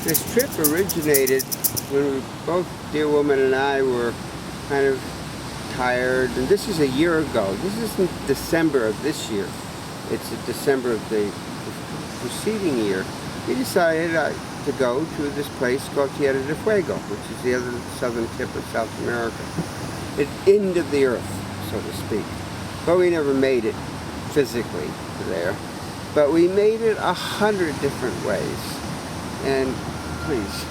This trip originated when both Dear Woman and I were kind of tired, and this is a year ago. This isn't December of this year. It's December of the preceding year. We decided to go to this place called Tierra del Fuego, which is the other southern tip of South America. The end of the earth, so to speak. But we never made it physically there. But we made it 100 different ways. And please.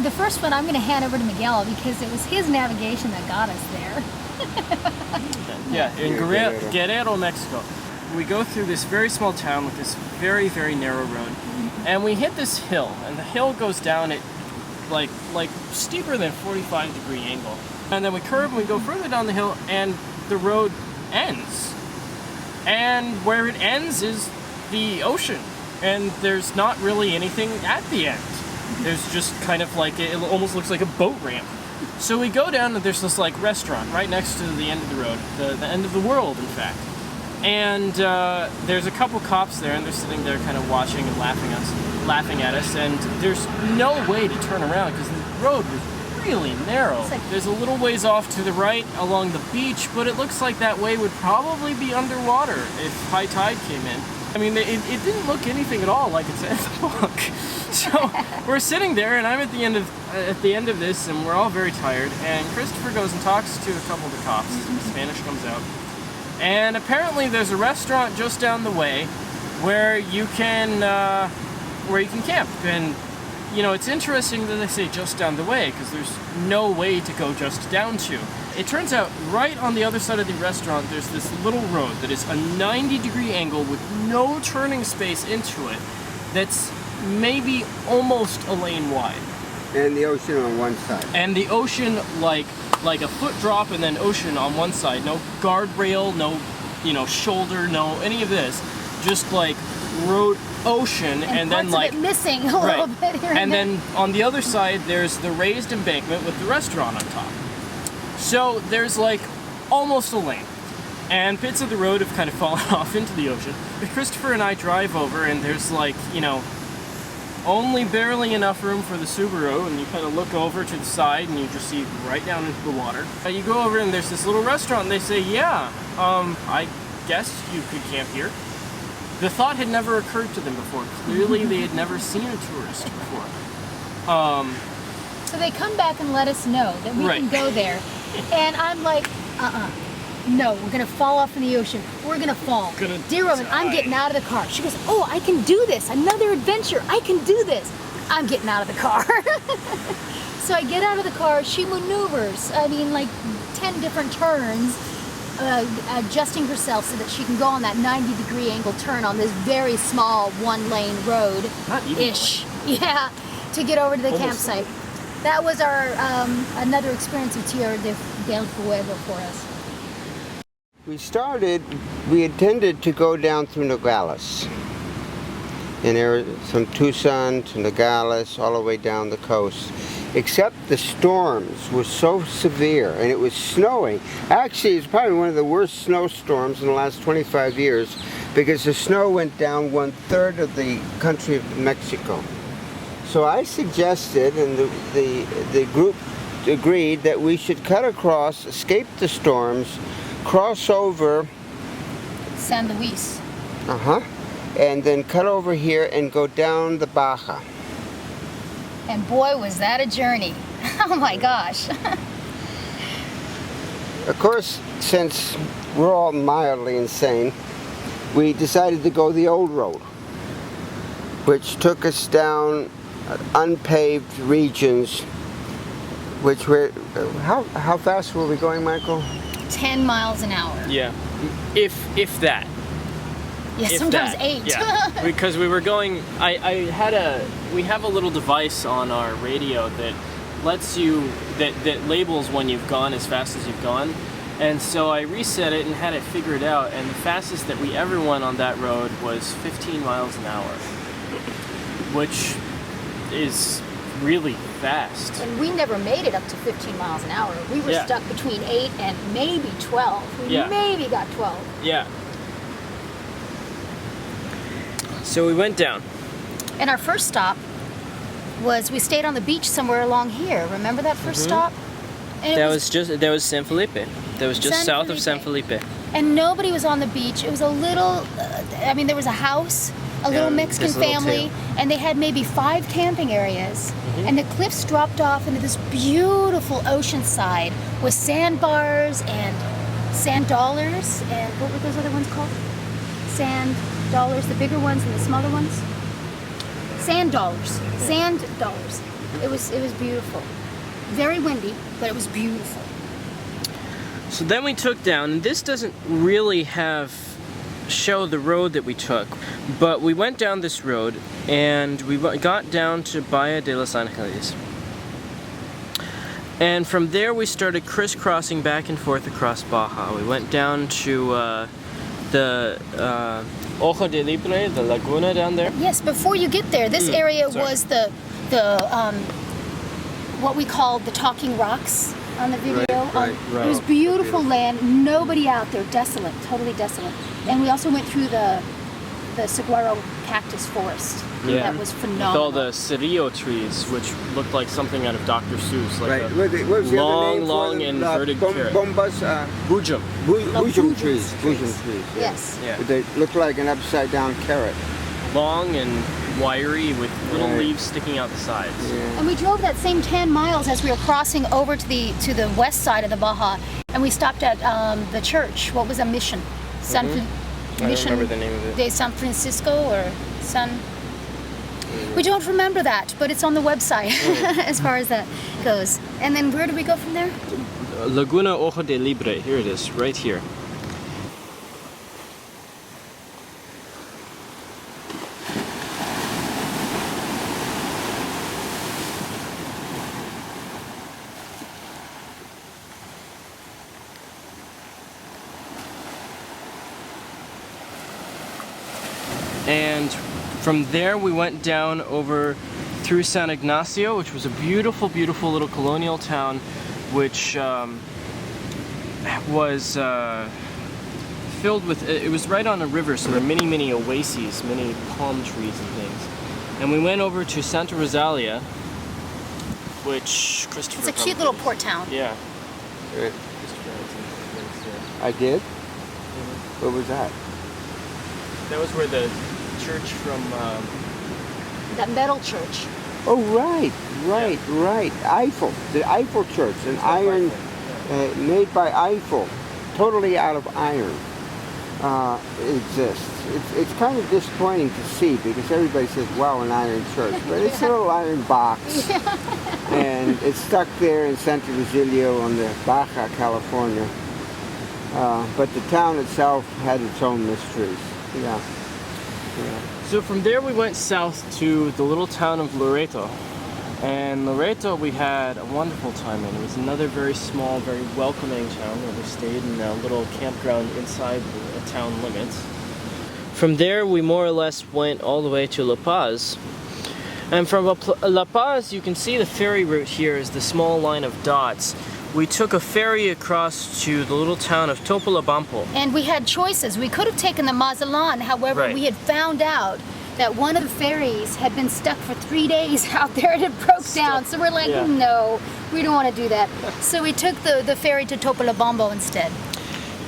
The first one I'm going to hand over to Miguel because it was his navigation that got us there. Yeah, in Guerrero, Mexico. We go through this very small town with this very, very narrow road, and we hit this hill, and the hill goes down at like steeper than 45-degree angle. And then we curve and we go further down the hill, and the road ends. And where it ends is the ocean, and there's not really anything at the end. There's just kind of like, it almost looks like a boat ramp. So we go down and there's this like restaurant right next to the end of the road, the end of the world, in fact. And there's a couple cops there, and they're sitting there kind of watching and laughing at us, and there's no way to turn around because the road was really narrow. There's a little ways off to the right along the beach, but it looks like that way would probably be underwater if high tide came in. I mean, it didn't look anything at all like it said in the book. So we're sitting there, and I'm at the end of this, and we're all very tired. And Christopher goes and talks to a couple of the cops. Spanish comes out, and apparently there's a restaurant just down the way where you can camp. And you know, it's interesting that they say just down the way because there's no way to go just down to. It turns out right on the other side of the restaurant there's this little road that is a 90-degree angle with no turning space into it that's maybe almost a lane wide. And the ocean on one side. And the ocean like a foot drop and then ocean on one side. No guardrail, no shoulder, no any of this. Just like road, ocean, and then like of it missing a little bit here and then on the other side there's the raised embankment with the restaurant on top. So there's like almost a lane, and bits of the road have kind of fallen off into the ocean. But Christopher and I drive over, and there's like, only barely enough room for the Subaru, and you kind of look over to the side and you just see right down into the water. You go over and there's this little restaurant, and they say, yeah, I guess you could camp here. The thought had never occurred to them before. Clearly they had never seen a tourist before. So they come back and let us know that we can go there. And I'm like, no, we're gonna fall off in the ocean. We're gonna fall. Dear Woman, I'm getting out of the car. She goes, oh, I can do this. Another adventure. I can do this. I'm getting out of the car. So I get out of the car. She maneuvers, like 10 different turns, adjusting herself so that she can go on that 90-degree angle turn on this very small one-lane road. Not even ish. Yeah, to get over to the campsite. That was our another experience of Tierra del Fuego for us. We intended to go down through Nogales. And from Tucson to Nogales, all the way down the coast. Except the storms were so severe, and it was snowing. Actually, it's probably one of the worst snowstorms in the last 25 years, because the snow went down 1/3 of the country of Mexico. So I suggested, and the group agreed, that we should cut across, escape the storms, cross over San Luis. And then cut over here and go down the Baja. And boy, was that a journey. Oh my gosh. Of course, since we're all mildly insane, we decided to go the old road, which took us down unpaved regions, which were, how fast were we going, Michael? 10 miles an hour. Yeah, if that. Yeah, if sometimes that. 8. Yeah, because we were going, we have a little device on our radio that lets you, that labels when you've gone as fast as you've gone. And so I reset it and had it figured out, and the fastest that we ever went on that road was 15 miles an hour, which is really fast. And we never made it up to 15 miles an hour. We were stuck between 8 and maybe 12. We maybe got 12. Yeah. So we went down. And our first stop was we stayed on the beach somewhere along here. Remember that 1st stop? And That was San Felipe. That was just San south of San Felipe. Felipe. And nobody was on the beach. It was a little, there was a house, a little Mexican this little family, and they had maybe 5 camping areas. And the cliffs dropped off into this beautiful ocean side with sandbars and sand dollars. And what were those other ones called? Sand dollars, the bigger ones and the smaller ones? Sand dollars. Sand dollars. It was beautiful. Very windy, but it was beautiful. So then we took down, and this doesn't really show the road that we took, but we went down this road and we got down to Bahia de los Angeles. And from there we started crisscrossing back and forth across Baja. We went down to the Ojo de Libre, the laguna down there. Yes, before you get there, this area was the what we called the Talking Rocks on the video. Right. It was beautiful land, nobody out there, desolate, totally desolate. And we also went through the saguaro cactus forest. Yeah. That was With phenomenal. all the cerillo trees, which looked like something out of Dr. Seuss, like Right. a What was the other name long for them? inverted carrot. Bombas, Bujum. bujum trees. Bujum trees. Yeah. Yes. Yeah. They look like an upside down carrot. Long and wiry with little Right. leaves sticking out the sides. Yeah. And we drove that same 10 miles as we were crossing over to the west side of the Baja, and we stopped at the church. What was a mission? I don't remember the name of it. De San Francisco or San. We don't remember that, but it's on the website as far as that goes. And then where do we go from there? Laguna Ojo de Libre. Here it is, right here. And from there we went down over through San Ignacio, which was a beautiful, beautiful little colonial town, which was filled with, it was right on a river, so there were many, many oases, many palm trees and things. And we went over to Santa Rosalia, which Christopher It's a cute little port town. Yeah. Right. Christopher had some- I did? What was that? That was where the church from That metal church. Oh, right. Eiffel. The Eiffel Church, an iron made by Eiffel, totally out of iron, exists. It's kind of disappointing to see because everybody says, wow, an iron church, but it's a little iron box. And it's stuck there in Santa Rosilio on the Baja, California. But the town itself had its own mysteries. Yeah. So from there we went south to the little town of Loreto. And Loreto we had a wonderful time in. It was another very small, very welcoming town where we stayed in a little campground inside the town limits. From there we more or less went all the way to La Paz. And from La Paz you can see the ferry route here is the small line of dots. We took a ferry across to the little town of Topolobampo. And we had choices. We could have taken the Mazatlan, however, Right. we had found out that one of the ferries had been stuck for 3 days out there and it broke down. So we're like, Yeah. no, we don't want to do that. So we took the ferry to Topolobampo instead.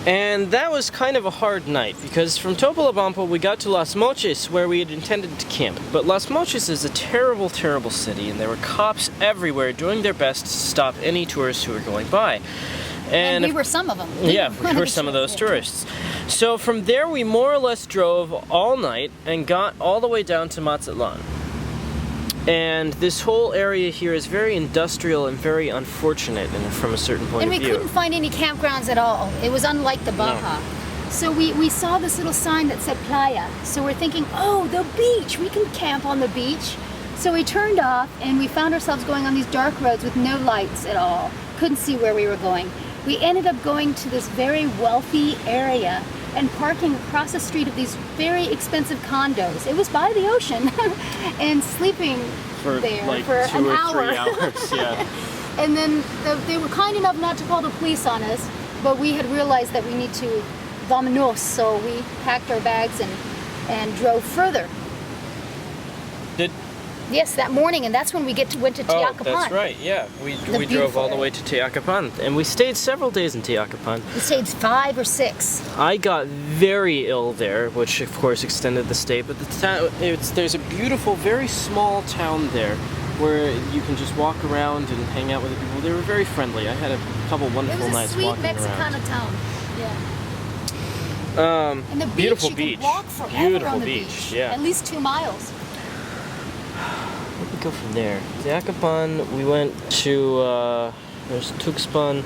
And that was kind of a hard night because from Topolobampo we got to Las Mochis where we had intended to camp. But Las Mochis is a terrible, terrible city and there were cops everywhere doing their best to stop any tourists who were going by. And we were some of them. Yeah, we were some of those tourists. So from there we more or less drove all night and got all the way down to Mazatlan. And this whole area here is very industrial and very unfortunate from a certain point And of we view. couldn't find any campgrounds at all. It was unlike the Baja. So we saw this little sign that said playa. So we're thinking, oh, the beach, we can camp on the beach. So we turned off and we found ourselves going on these dark roads with no lights at all. Couldn't see where we were going. We ended up going to this very wealthy area and parking across the street of these very expensive condos. It was by the ocean and sleeping for there like for 2 an or hour. 3 hours, yeah. And then they were kind enough not to call the police on us, but we had realized that we need to vamonos, so we packed our bags and drove further. Yes, that morning, and that's when we went to Tekapan. Oh, that's right. Yeah, we drove all the way to Tekapan, and we stayed several days in Tekapan. We stayed 5 or 6. I got very ill there, which of course extended the stay. But there's a beautiful, very small town there, where you can just walk around and hang out with the people. They were very friendly. I had a couple wonderful nights walking around. It was a sweet Mexicana town. Yeah. And the beach, beautiful you beach. can walk forever Beautiful on the beach. Yeah. At least 2 miles. Where did we go from there? Tekapan, we went to, there's Tuxpan,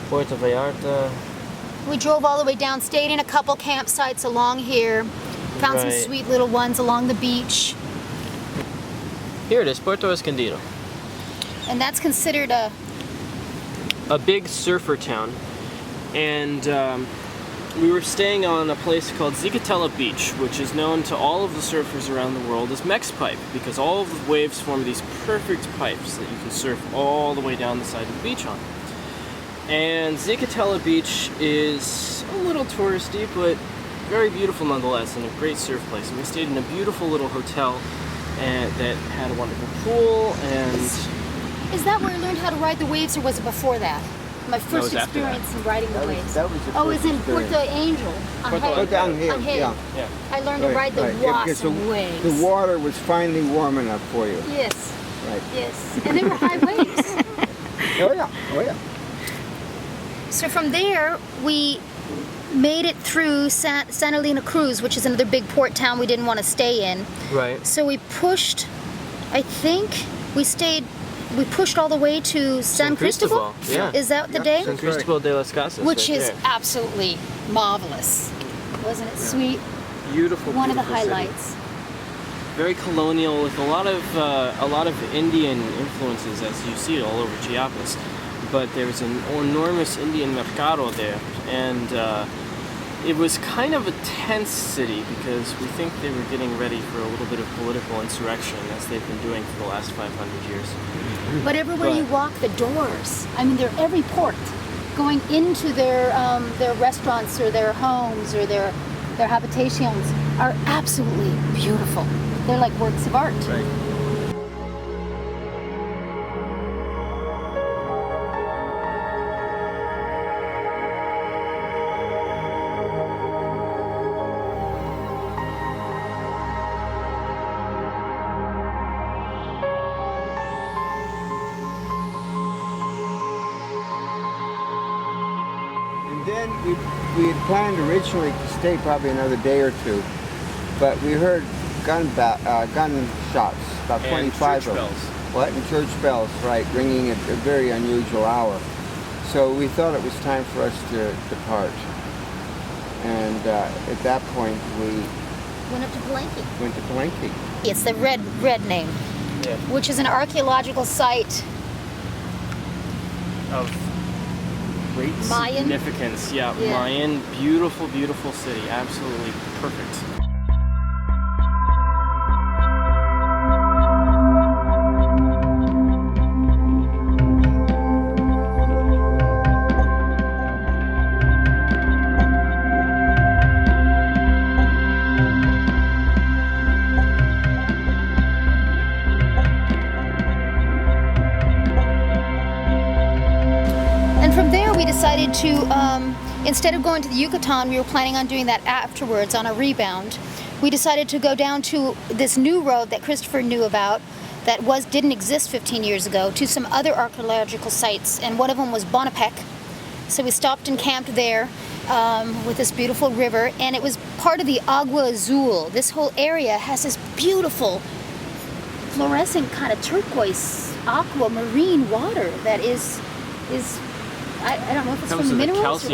Puerto Vallarta. We drove all the way down, stayed in a couple campsites along here, found some sweet little ones along the beach. Here it is, Puerto Escondido. And that's considered a big surfer town. And we were staying on a place called Zicatela Beach, which is known to all of the surfers around the world as Mex Pipe, because all of the waves form these perfect pipes that you can surf all the way down the side of the beach on. And Zicatela Beach is a little touristy, but very beautiful nonetheless, and a great surf place. And we stayed in a beautiful little hotel that had a wonderful pool, and... Is that where I learned how to ride the waves, or was it before that? My first experience in riding the waves. That was the it's in Puerto Angel. Down here, yeah. Yeah. I learned to ride the awesome waves. The water was finally warm enough for you. Yes. Right. Yes. And they were high waves. Oh yeah, oh yeah. So from there, we made it through Santa Elena Cruz, which is another big port town we didn't want to stay in. Right. So we pushed, I think, we pushed all the way to San Cristobal. Yeah. Is that the day? San Cristobal de las Casas. Which right is there. absolutely marvelous. Wasn't it sweet? Beautiful. One of the beautiful highlights. City. Very colonial, with a lot of Indian influences, as you see all over Chiapas. But there's an enormous Indian mercado there, and it was kind of a tense city because we think they were getting ready for a little bit of political insurrection, as they've been doing for the last 500 years. But everywhere you walk, the doors, I mean, they're every port going into their restaurants or their homes or their habitations are absolutely beautiful. They're like works of art. Right. And then we had planned originally to stay probably another day or two, but we heard gun shots, about 25 of them. Bells. What? And church bells, right, ringing at a very unusual hour. So we thought it was time for us to depart. And at that point, we Went up to Palenque. went to Palenque. It's the red name, Yeah. which is an archaeological site. Of great Mayan? significance. Yeah, Yeah. Mayan, beautiful, beautiful city. Absolutely perfect. And from there, we decided to, instead of going to the Yucatan, we were planning on doing that afterwards on a rebound. We decided to go down to this new road that Christopher knew about that didn't exist 15 years ago, to some other archaeological sites, and one of them was Bonapec. So we stopped and camped there with this beautiful river, and it was part of the Agua Azul. This whole area has this beautiful fluorescent kind of turquoise aquamarine water that is I don't know if it's Comes from with the minerals or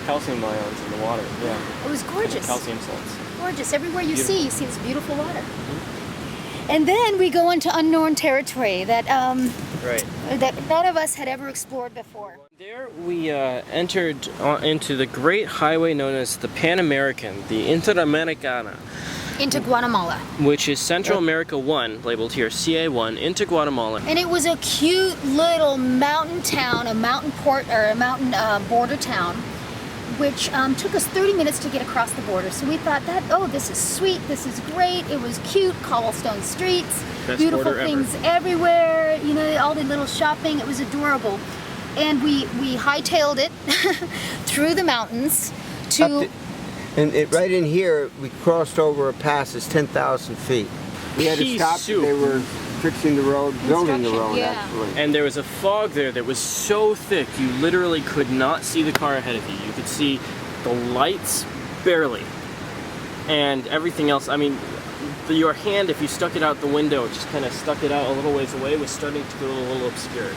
calcium ions in the water. Yeah. what. It was gorgeous. Calcium salts. Gorgeous. Everywhere you Beautiful. see this beautiful water. And then we go into unknown territory that Right. that none of us had ever explored before. There we entered into the great highway known as the Pan American, the Interamericana, Into Guatemala. which is Central America 1, labeled here CA1, into Guatemala. And it was a cute little mountain town, a mountain port or a mountain border town which took us 30 minutes to get across the border. So we thought that, oh, this is sweet, this is great. It was cute, cobblestone streets, Best beautiful border things everywhere. You know, all the little shopping. It was adorable, and we hightailed it through the mountains to. Right in here, we crossed over a pass that's 10,000 feet. We had to Pea stop. soup. They were fixing the road, building the road, yeah. actually. And there was a fog there that was so thick you literally could not see the car ahead of you. You could see the lights barely, and everything else. I mean, your hand, if you stuck it out the window, just kind of stuck it out a little ways away, was starting to go a little obscured.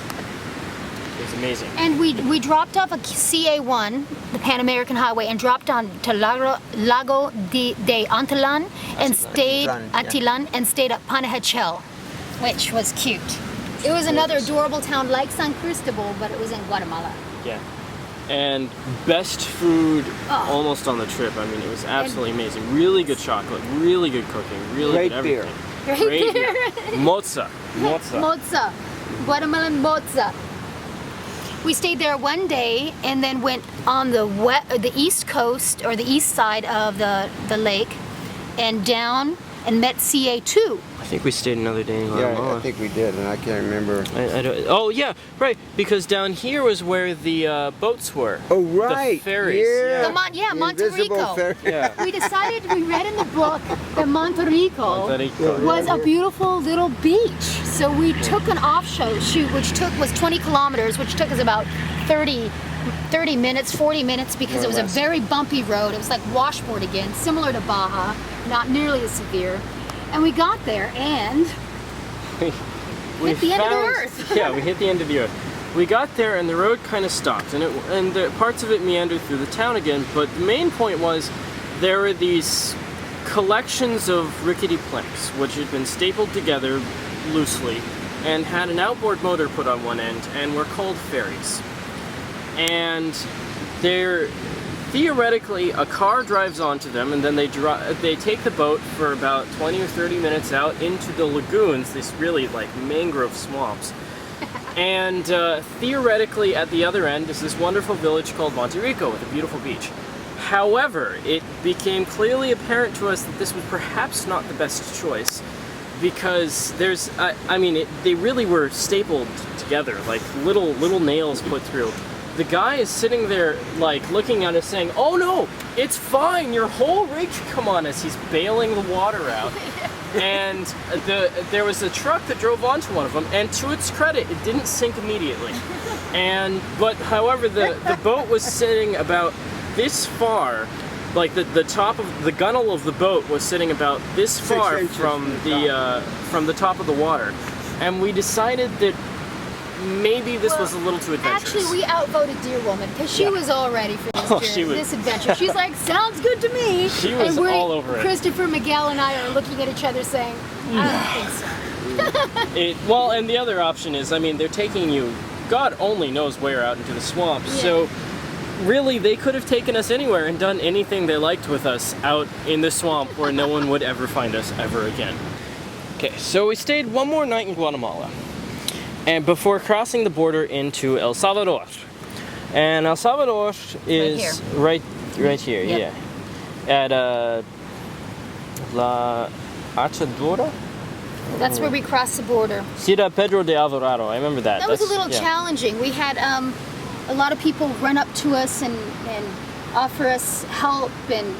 It was amazing. And we dropped off a CA1, the Pan American Highway, and dropped on to Lago de Atilan and stayed Atilan, and stayed at Panajachel, which was cute. It was another adorable town like San Cristobal, but it was in Guatemala. Yeah. And best food Oh. almost on the trip. I mean, it was absolutely amazing. Really good chocolate, really good cooking, really Great good beer. everything. Great beer. Mozza. Mozza, Guatemalan mozza. We stayed there one day and then went on the east coast or the east side of the lake and down and met CA2. I think we stayed another day in Yeah, Guatemala. I think we did, and I can't remember. I don't, oh yeah, right. Because down here was where the boats were. Oh, right. The ferries. Yeah. The Monte invisible Rico. ferry. Yeah. We read in the book that Monte Rico Monte Rico. was a beautiful little beach. So we took an shoot, which was 20 kilometers, which took us about 30 minutes, 40 minutes, because it was a very bumpy road. It was like washboard again, similar to Baja, not nearly as severe. And we got there and hit the end of the earth. Yeah, we hit the end of the earth. We got there and the road kind of stopped, and the parts of it meandered through the town again. But the main point was there were these collections of rickety planks which had been stapled together loosely and had an outboard motor put on one end and were called ferries. And they're theoretically a car drives onto them, and then they take the boat for about 20 or 30 minutes out into the lagoons, these really like mangrove swamps. And theoretically at the other end is this wonderful village called Monte Rico with a beautiful beach. However, it became clearly apparent to us that this was perhaps not the best choice, because there's, they really were stapled together, like little nails put through. The guy is sitting there, like, looking at us saying, "Oh no, it's fine, your whole rig can come on," as he's bailing the water out. And there was a truck that drove onto one of them, and to its credit, it didn't sink immediately. But however, the boat was sitting about this far, like the top of the gunnel of the boat was sitting about this far from the top of the water, and we decided that maybe this was a little too adventurous. Actually, we outvoted Dear Woman because she was all ready for this, this adventure. She's like, "Sounds good to me." She was all over it. Christopher, Miguel, and I are looking at each other saying, "I don't think so." Well, and the other option is, they're taking you, God only knows where, out into the swamp. Yeah. So really, they could have taken us anywhere and done anything they liked with us out in the swamp where no one would ever find us ever again. Okay, so we stayed one more night in Guatemala, and before crossing the border into El Salvador. And El Salvador is right here, Yep. yeah. At La Achadora? That's where we crossed the border. Ciudad Pedro de Alvarado, I remember that. That was a little challenging. We had a lot of people run up to us and offer us help, and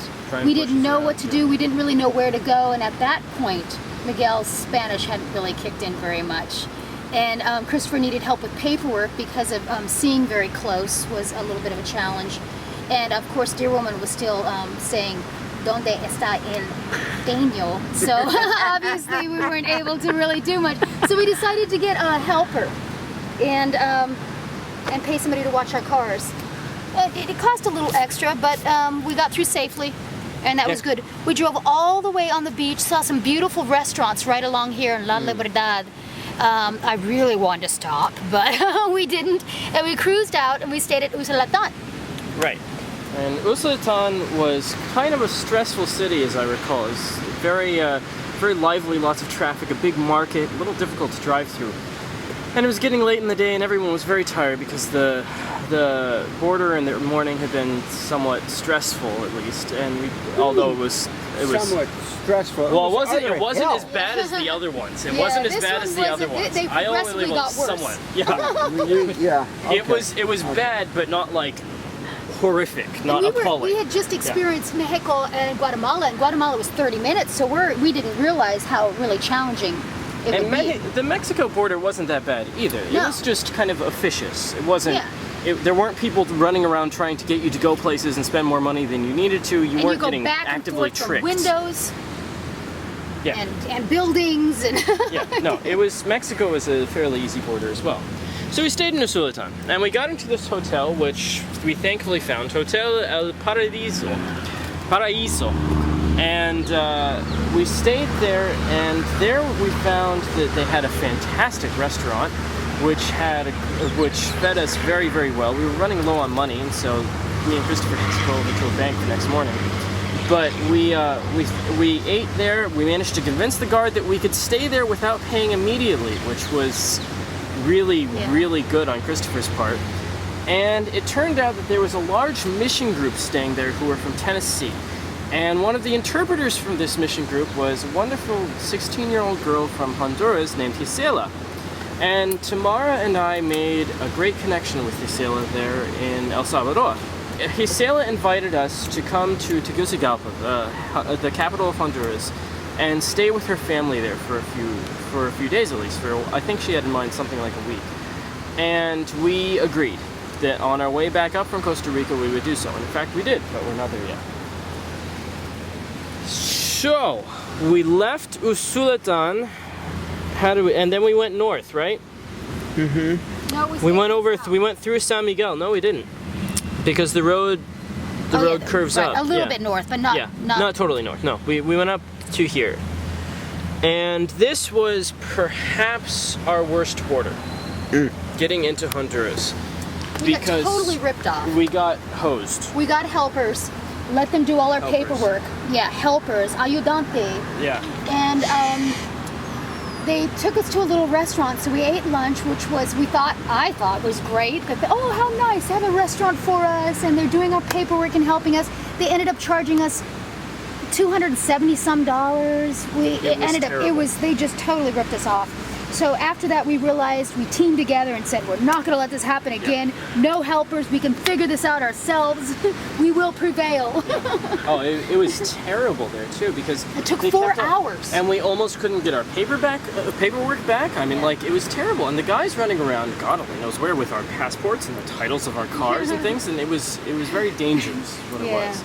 we didn't know what to do. We didn't really know where to go, and at that point, Miguel's Spanish hadn't really kicked in very much. And Christopher needed help with paperwork because of seeing very close was a little bit of a challenge. And of course, Dear Woman was still saying, "Donde está el Daniel?" So obviously we weren't able to really do much. So we decided to get a helper and pay somebody to watch our cars. It cost a little extra, but we got through safely, and that was good. We drove all the way on the beach, saw some beautiful restaurants right along here in La Libertad. I really wanted to stop, but we didn't. And we cruised out and we stayed at Usulatan. Right. And Usulatan was kind of a stressful city, as I recall. It's very, very lively, lots of traffic, a big market, a little difficult to drive through. And it was getting late in the day, and everyone was very tired because the border in the morning had been somewhat stressful, at least. And although it was somewhat stressful. Well, it wasn't hell. as bad as the other ones. It Yeah, wasn't as this bad one as the other wasn't- ones. they I only progressively was got worse. somewhat. Yeah. Yeah. Okay. It was bad, but not like horrific, not appalling. We had just experienced Mexico and Guatemala was 30 minutes, so we didn't realize how really challenging it And would be. the Mexico border wasn't that bad either. It No. was just kind of officious. It wasn't. Yeah. There weren't people running around trying to get you to go places and spend more money than you needed to. You And weren't you go getting back and actively forth from tricked. windows Yeah. and buildings and Yeah. No, Mexico was a fairly easy border as well. So we stayed in Usulután, and we got into this hotel, which we thankfully found, Hotel El Paraíso. And we stayed there, and there we found that they had a fantastic restaurant, which fed us very, very well. We were running low on money, and so me and Christopher had to go over to a bank the next morning. But we ate there. We managed to convince the guard that we could stay there without paying immediately, which was really, really good on Christopher's part. And it turned out that there was a large mission group staying there who were from Tennessee. And one of the interpreters from this mission group was a wonderful 16-year-old girl from Honduras named Gisela. And Tamara and I made a great connection with Gisela there in El Salvador. Gisela invited us to come to Tegucigalpa, the capital of Honduras, and stay with her family there for a few days at least. I think she had in mind something like a week. And we agreed that on our way back up from Costa Rica we would do so. And in fact we did, but we're not there yet. So, we left Usulután, and then we went north, right? Mm-hmm. no, We went through San Miguel. No, we didn't. Because the road curves right, up. a little Yeah. bit north, but not Yeah, not totally north. No, we went up to here. And this was perhaps our worst border, getting into Honduras. We got totally ripped off. We got hosed. We got helpers. Let them do all our Helpers. paperwork. Yeah, helpers, ayudante. Yeah. And they took us to a little restaurant, so we ate lunch, which I thought was great. Oh, how nice, they have a restaurant for us, and they're doing our paperwork and helping us. They ended up charging us $270 some. They just totally ripped us off. So after that, we realized, we teamed together and said, we're not gonna let this happen again. No helpers, we can figure this out ourselves. We will prevail. Oh, it was terrible there too, because It took they 4 kept on- hours. and we almost couldn't get our paperwork back. I mean, like, it was terrible. And the guys running around, God only knows where, with our passports and the titles of our cars and things, and it was very dangerous, is what it Yeah. was.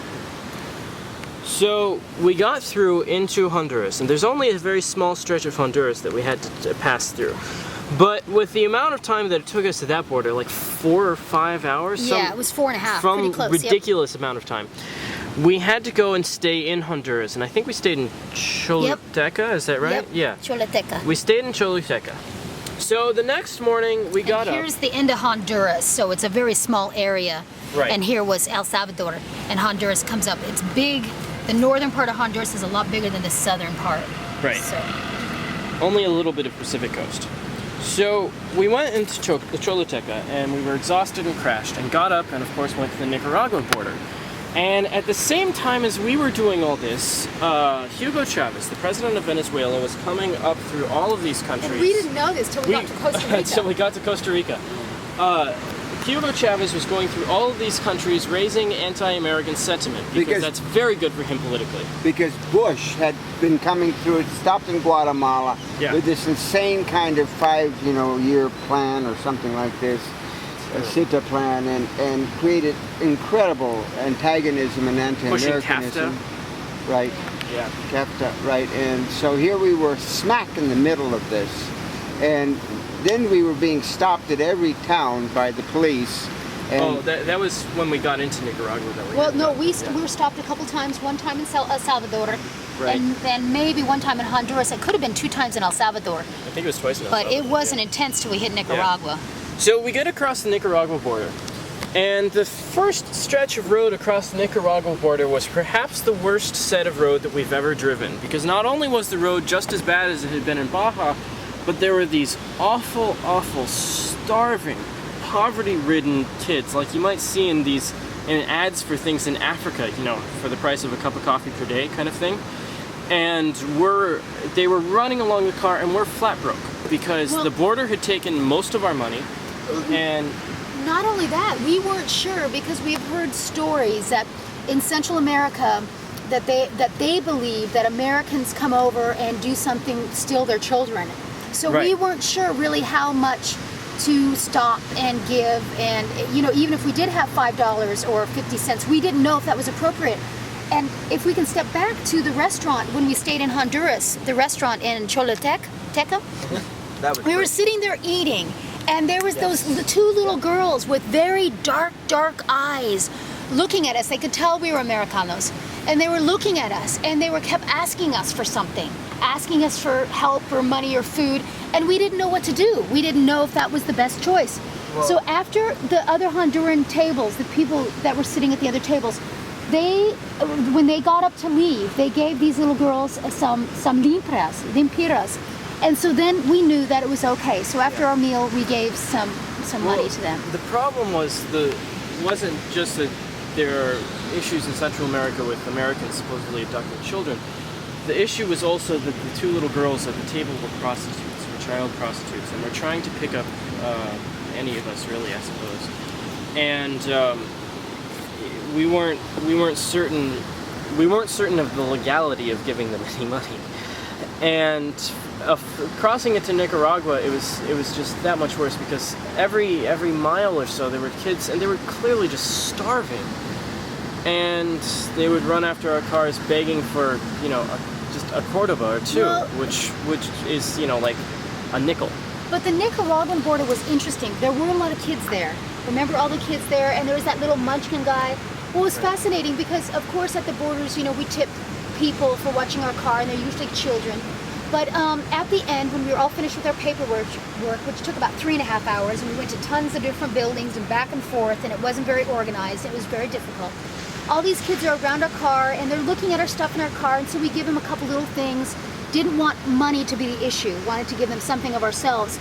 So we got through into Honduras, and there's only a very small stretch of Honduras that we had to pass through. But with the amount of time that it took us to that border, like 4 or 5 hours, Yeah, it was 4.5, some pretty close. Yep. ridiculous amount of time. We had to go and stay in Honduras, and I think we stayed in Choluteca, is that right? Yep. Yeah. Choluteca. We stayed in Choluteca. So the next morning we got And up. here's the end of Honduras, so it's a very small area. Right. And here was El Salvador, and Honduras comes up. It's big. The northern part of Honduras is a lot bigger than the southern part. Right. So, Only a little bit of Pacific coast. So we went into Choluteca, and we were exhausted and crashed, and got up and of course went to the Nicaraguan border. And at the same time as we were doing all this, Hugo Chavez, the president of Venezuela, was coming up through all of these countries. and we didn't know this till we got to Costa Rica. Until we got to Costa Rica. Hugo Chavez was going through all of these countries raising anti-American sentiment because that's very good for him politically. Because Bush had been coming through, stopped in Guatemala with this insane kind of 5-year plan or something like this, a CITA plan, and created incredible antagonism and anti-Americanism. Right. Yeah. CAFTA, right. And so here we were smack in the middle of this. And then we were being stopped at every town by the police. And that was when we got into Nicaragua. We were stopped a couple times. One time in El Salvador, Right. and then maybe one time in Honduras. It could have been 2 times in El Salvador, I think it was twice in El but it Salvador, wasn't intense till we hit Nicaragua. So we get across the Nicaragua border, and the first stretch of road across the Nicaragua border was perhaps the worst set of road that we've ever driven, because not only was the road just as bad as it had been in Baja, But there were these awful, awful, starving, poverty-ridden kids, like you might see in ads for things in Africa, you know, for the price of a cup of coffee per day kind of thing. And they were running along the car, and we're flat broke because the border had taken most of our money, and not only that, we weren't sure because we've heard stories that in Central America that they believe that Americans come over and do something, steal their children. So we weren't sure really how much to stop and give, and you know, even if we did have $5 or 50 cents, we didn't know if that was appropriate. And if we can step back to the restaurant when we stayed in Honduras, the restaurant in Choluteca, we were sitting there eating, and there was the two little girls with very dark eyes looking at us. They could tell we were Americanos, and they were looking at us, and they kept asking us for something, asking us for help or money or food, and we didn't know what to do. We didn't know if that was the best choice. So after the other Honduran tables, the people that were sitting at the other tables, when they got up to leave, they gave these little girls some limpiras. And so then we knew that it was okay. So after our meal, we gave some money to them. The problem wasn't just that there are issues in Central America with Americans supposedly abducting children. The issue was also that the two little girls at the table were prostitutes, were child prostitutes, and were trying to pick up any of us, really, I suppose. And we weren't certain of the legality of giving them any money. And crossing it to Nicaragua, it was just that much worse because every mile or so there were kids, and they were clearly just starving. And they would run after our cars begging for, you know, just a Cordoba or two, which is, you know, like a nickel. But the Nicaraguan border was interesting. There were a lot of kids there. Remember all the kids there? And there was that little munchkin guy. Well, it was fascinating because, of course, at the borders, you know, we tip people for watching our car, and they're usually children. But at the end, when we were all finished with our paperwork, which took about 3.5 hours, and we went to tons of different buildings and back and forth, and it wasn't very organized. It was very difficult. All these kids are around our car, and they're looking at our stuff in our car, and so we give them a couple little things. Didn't want money to be the issue. Wanted to give them something of ourselves.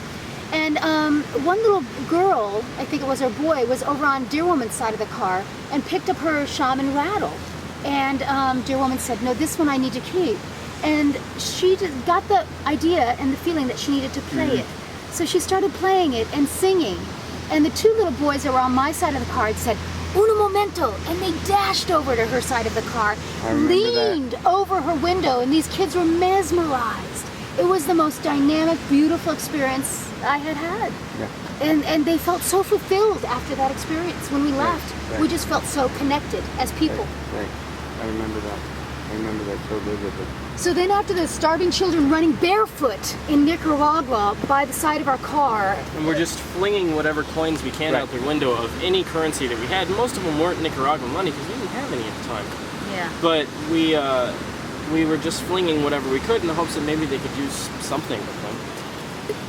And one little girl, I think it was her boy, was over on Dear Woman's side of the car and picked up her shaman rattle. And Dear Woman said, "No, this one I need to keep." And she just got the idea and the feeling that she needed to play it. So she started playing it and singing. And the two little boys that were on my side of the car had said, "Uno momento," and they dashed over to her side of the car, leaned over her window, and these kids were mesmerized. It was the most dynamic, beautiful experience I had had. Yeah. And they felt so fulfilled after that experience. When we left, we just felt so connected as people. Right. I remember that. I remember that so vividly. So then after the starving children running barefoot in Nicaragua by the side of our car. And we're just flinging whatever coins we can out the window of any currency that we had. And most of them weren't Nicaraguan money because we didn't have any at the time. Yeah. But we were just flinging whatever we could in the hopes that maybe they could use something with them.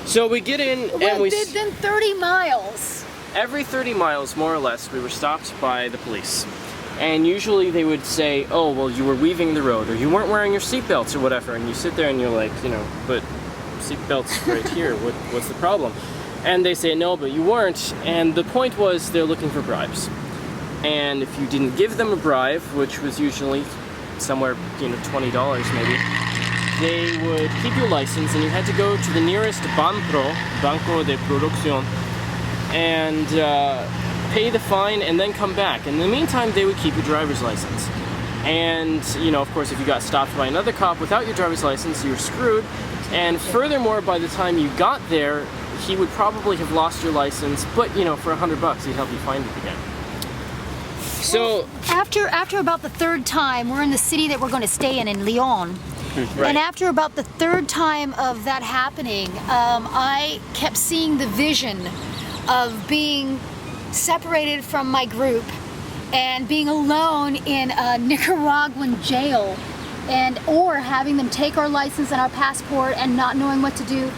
So we get in and we... Then 30 miles. Every 30 miles, more or less, we were stopped by the police. And usually they would say, "Oh, well, you were weaving the road, or you weren't wearing your seatbelts, or whatever." And you sit there and you're like, you know, "But seatbelts right here, what's the problem?" And they say, "No, but you weren't." And the point was they're looking for bribes. And if you didn't give them a bribe, which was usually somewhere, you know, $20 maybe, they would keep your license, and you had to go to the nearest Banpro, Banco de Producción, and pay the fine and then come back. In the meantime, they would keep your driver's license. And, you know, of course, if you got stopped by another cop without your driver's license, you were screwed. And furthermore, by the time you got there, he would probably have lost your license, but, you know, for $100, he'd help you find it again. So after about the third time, we're in the city that we're going to stay in Leon. Right. And after about the third time of that happening, I kept seeing the vision of being separated from my group and being alone in a Nicaraguan jail, or having them take our license and our passport and not knowing what to do,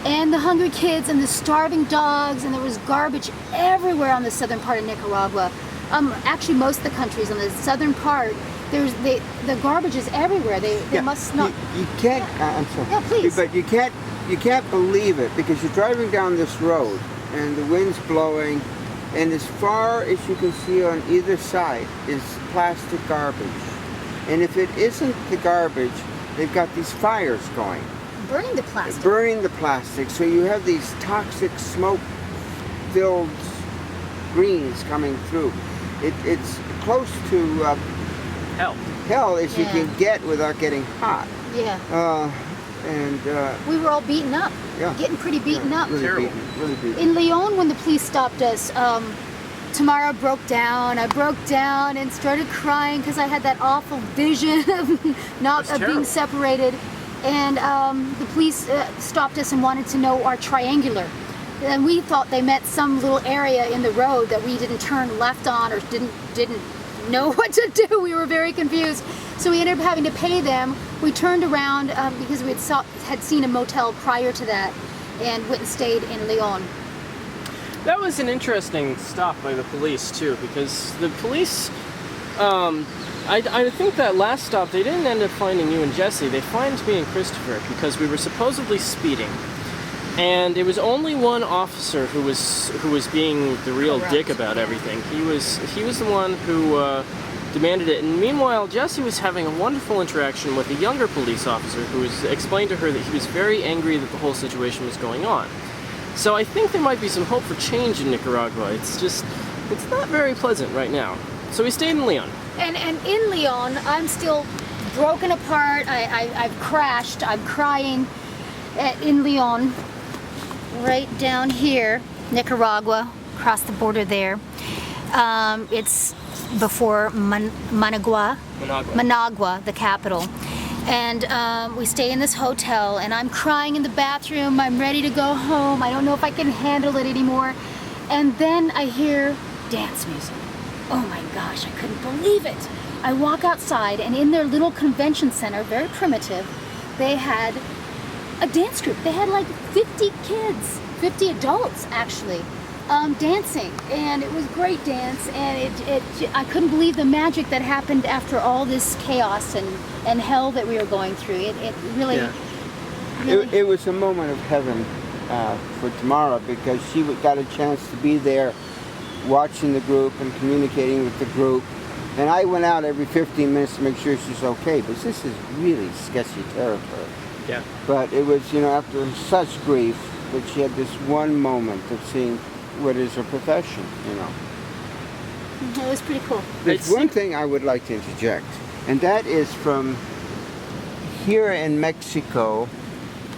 and the hungry kids and the starving dogs, and there was garbage everywhere on the southern part of Nicaragua. Actually, most of the countries on the southern part, the garbage is everywhere. They must not. You can't. I'm sorry. Yeah, please. But you can't you can't believe it because you're driving down this road and the wind's blowing, and as far as you can see on either side is plastic garbage. And if it isn't the garbage, they've got these fires going. Burning the plastic. Burning the plastic, so you have these toxic smoke-filled greens coming through. It's close to Hell. hell as you Yeah. can get without getting hot. Yeah. We were all beaten up. Yeah. Getting pretty beaten up. Really Terrible. beaten, really beaten. In Lyon, when the police stopped us, Tamara broke down. I broke down and started crying because I had that awful vision of That's being terrible. separated. And the police stopped us and wanted to know our triangular. And we thought they meant some little area in the road that we didn't turn left on or didn't know what to do. We were very confused. So we ended up having to pay them. We turned around because we had seen a motel prior to that and went and stayed in Lyon. That was an interesting stop by the police too, because the police, I think that last stop they didn't end up finding you and Jesse. They fined me and Christopher because we were supposedly speeding, and it was only one officer who was being the real Correct. dick about everything. He was the one who demanded it, and meanwhile Jesse was having a wonderful interaction with a younger police officer who was explained to her that he was very angry that the whole situation was going on. So I think there might be some hope for change in Nicaragua. It's not very pleasant right now. So we stayed in Lyon. And in Lyon, I'm still broken apart. I've crashed. I'm crying in Lyon, right down here, Nicaragua, across the border there. It's before Managua, the capital. And we stay in this hotel, and I'm crying in the bathroom. I'm ready to go home. I don't know if I can handle it anymore. And then I hear dance music. Oh my gosh, I couldn't believe it. I walk outside, and in their little convention center, very primitive, they had a dance group. They had like 50 kids, 50 adults actually, dancing, and it was great dance. And I couldn't believe the magic that happened after all this chaos and hell that we were going through. It really, Yeah. really. It was a moment of heaven for Tamara because she got a chance to be there watching the group and communicating with the group. And I went out every 15 minutes to make sure she's okay, but this is really sketchy territory. Yeah. But it was, after such grief that she had this one moment of seeing what is her profession, It was pretty cool. There's one thing I would like to interject, and that is from here in Mexico.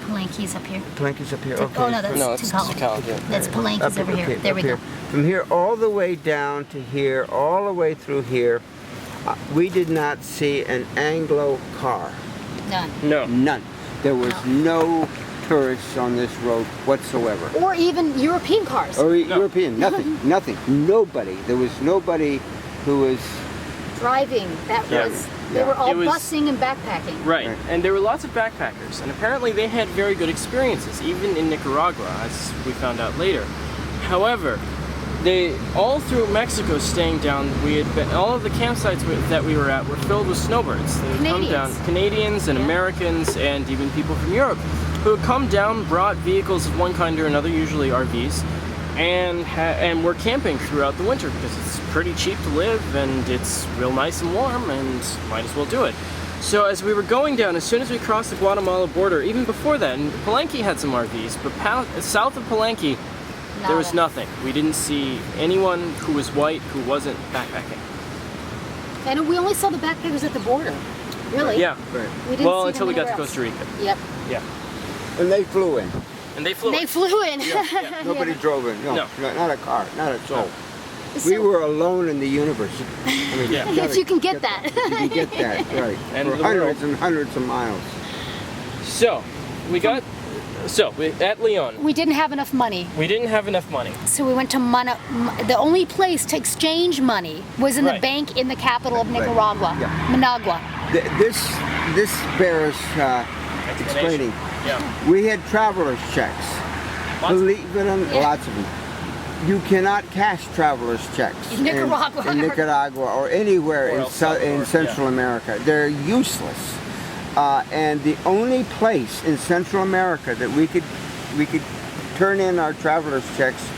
Palenque's up here. Palenque's up here. Oh no, that's No, it's Tikal. Tikal, yeah. That's Palenque's over here. There we go. From here all the way down to here, all the way through here, we did not see an Anglo car. None. No. None. There was no tourists on this road whatsoever. Or even European cars. Or European, nothing, nothing. Nobody. There was nobody who was... Driving. That Yeah. was. They were all It was- busing and backpacking. Right. Right. And there were lots of backpackers, and apparently they had very good experiences, even in Nicaragua, as we found out later. However, they all through Mexico staying down, all of the campsites that we were at were filled with snowbirds. They would come down, Canadians. Canadians and Yeah. Americans, and even people from Europe, who would come down, brought vehicles of one kind or another, usually RVs, and were camping throughout the winter because it's pretty cheap to live and it's real nice and warm, and might as well do it. So as we were going down, as soon as we crossed the Guatemala border, even before that, and Palenque had some RVs, but south of Palenque, there was Nada. nothing. We didn't see anyone who was white who wasn't backpacking. And we only saw the backpackers at the border. Really? Yeah. Right. We didn't Well, see until them we got to anywhere Costa Rica. else. Yep. Yeah. And they flew in. And they flew. They flew in. Nobody drove in. No, No. not a car, not a soul. So- We were alone in the universe. I mean, Yeah. If you can get that. You can get that, right. And For the hundreds world. and hundreds of miles. So, at Lyon, We didn't have enough money, we didn't have enough money. so we went to the only place to exchange money was in the Right. bank in the capital of Right. Nicaragua, Yeah. Managua. This bears explaining. Yeah. We had traveler's checks. Lots. Believe it or not, Yeah. lots of them. You cannot cash traveler's checks In Nicaragua. in Nicaragua or anywhere Or in, El Salvador, in Central America. They're useless. and the only place in Central America that we could turn in our traveler's checks